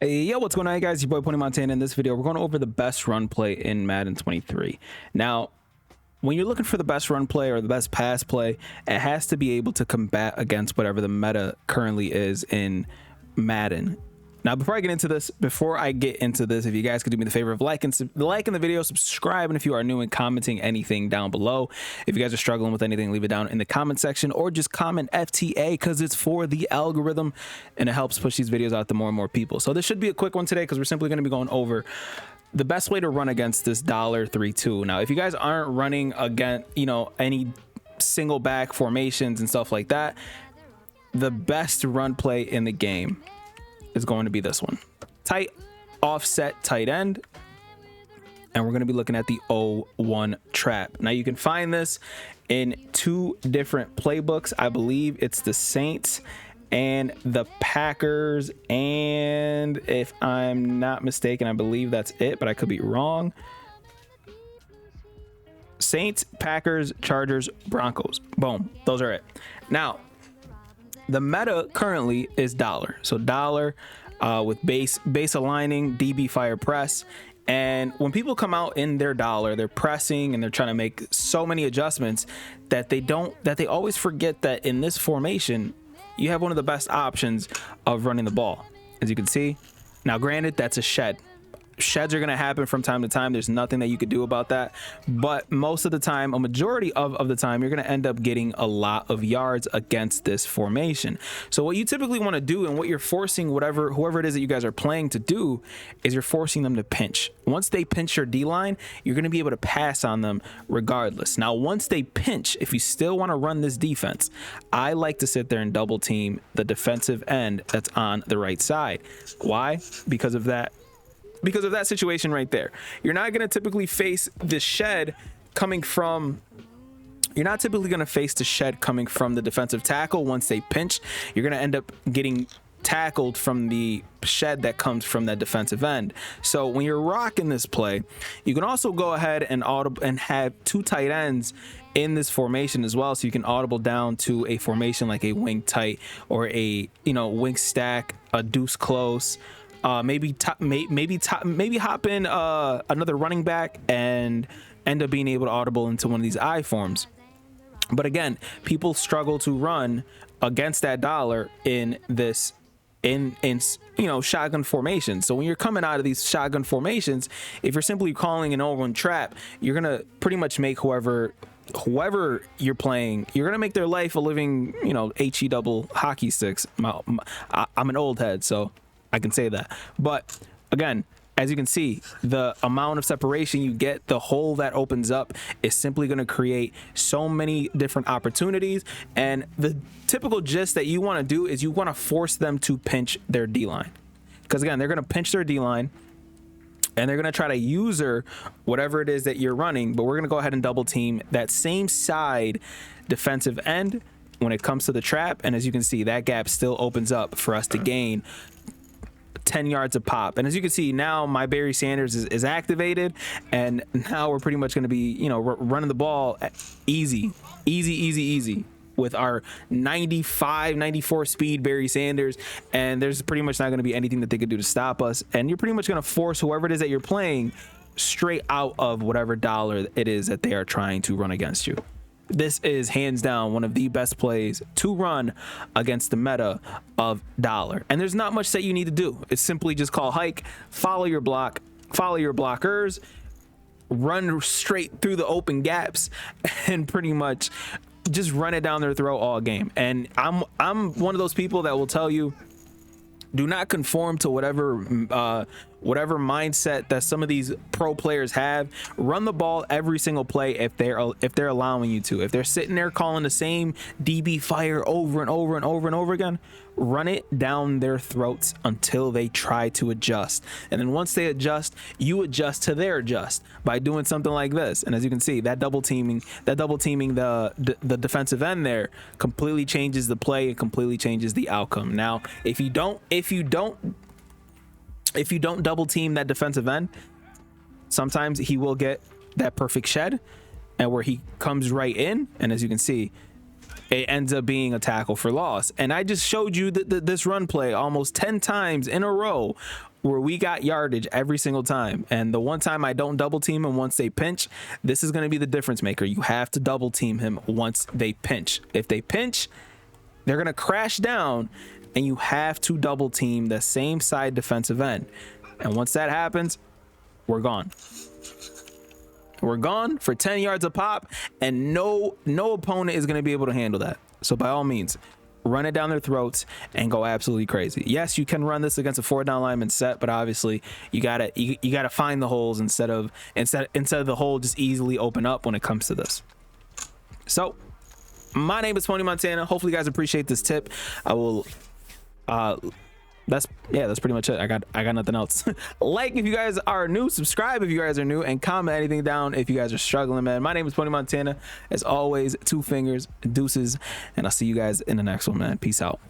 Hey, yo, what's going on, guys? Your boy Pony Montana. In this video, we're going over the best run play in Madden 23. Now, when you're looking for the best run play or the best pass play, it has to be able to combat against whatever the meta currently is in Madden. Now, before I get into this, if you guys could do me the favor of liking the video, subscribing if you are new, and commenting anything down below. If you guys are struggling with anything, leave it down in the comment section, or just comment FTA because it's for the algorithm and it helps push these videos out to more and more people. So this should be a quick one today because we're simply going to be going over the best way to run against this $3-2. Now, if you guys aren't running against, any single back formations and stuff like that, the best run play in the game is going to be this one. Tight offset tight end. And we're going to be looking at the 0-1 trap. Now you can find this in two different playbooks. I believe it's the Saints and the Packers. And if I'm not mistaken, I believe that's it, but I could be wrong. Saints, Packers, Chargers, Broncos. Boom. Those are it. Now, the meta currently is dollar. So dollar with base aligning, DB fire press. And when people come out in their dollar, they're pressing and they're trying to make so many adjustments that they always forget that in this formation, you have one of the best options of running the ball. As you can see, now granted, that's a shed. Sheds are going to happen from time to time. There's nothing that you could do about that, but most of the time, a majority of the time, you're going to end up getting a lot of yards against this formation. So what you typically want to do, and what you're forcing whoever it is that you guys are playing to do, is you're forcing them to pinch. Once they pinch your D-line, you're going to be able to pass on them regardless. Now, once they pinch, if you still want to run this defense, I like to sit there and double team the defensive end that's on the right side. Why? Because of that situation right there. You're not going to typically face the shed coming from the defensive tackle. Once they pinch, you're going to end up getting tackled from the shed that comes from that defensive end. So when you're rocking this play, you can also go ahead and have two tight ends in this formation as well, so you can audible down to a formation like a wing tight or a wing stack, a deuce close. Maybe hop in another running back and end up being able to audible into one of these I forms. But again, people struggle to run against that dollar in this shotgun formation. So when you're coming out of these shotgun formations, if you're simply calling an 0-1 trap, you're gonna pretty much make whoever you're playing, you're gonna make their life a living HE double hockey sticks. I'm an old head, so I can say that. But again, as you can see, the amount of separation you get, the hole that opens up, is simply going to create so many different opportunities. And the typical gist that you want to do is you want to force them to pinch their D-line. Because again, they're going to pinch their D-line and they're going to try to user whatever it is that you're running. But we're going to go ahead and double team that same side defensive end when it comes to the trap. And as you can see, that gap still opens up for us to gain 10 yards of pop. And as you can see, now my Barry Sanders is activated, and now we're pretty much going to be running the ball easy with our 94 speed Barry Sanders, and there's pretty much not going to be anything that they could do to stop us. And you're pretty much going to force whoever it is that you're playing straight out of whatever dollar it is that they are trying to run against you. This is hands down one of the best plays to run against the meta of dollar. And there's not much that you need to do. It's simply just call hike, follow your block, follow your blockers, run straight through the open gaps, and pretty much just run it down their throat all game. And I'm one of those people that will tell you, do not conform to whatever mindset that some of these pro players have. Run the ball every single play if they're allowing you to. If they're sitting there calling the same DB fire over and over and over and over again, run it down their throats until they try to adjust. And then once they adjust, you adjust to their adjust by doing something like this. And as you can see, that double teaming the defensive end there completely changes the play. It completely changes the outcome. Now, if you don't double team that defensive end, sometimes he will get that perfect shed and where he comes right in. And as you can see, it ends up being a tackle for loss. And I just showed you this run play almost 10 times in a row where we got yardage every single time. And the one time I don't double team him once they pinch, this is going to be the difference maker. You have to double team him once they pinch. If they pinch, they're going to crash down, and you have to double team the same side defensive end. And once that happens, we're gone. We're gone for 10 yards a pop, and no opponent is going to be able to handle that. So by all means, run it down their throats and go absolutely crazy. Yes, you can run this against a 4-down lineman set, but obviously you gotta find the holes instead of the hole just easily open up when it comes to this. So my name is Tony Montana. Hopefully you guys appreciate this tip. I will that's pretty much it. I got nothing else. Like if you guys are new, subscribe if you guys are new, and comment anything down if you guys are struggling, man. My name is Tony Montana. As always, 2 fingers, deuces, and I'll see you guys in the next one, man. Peace out.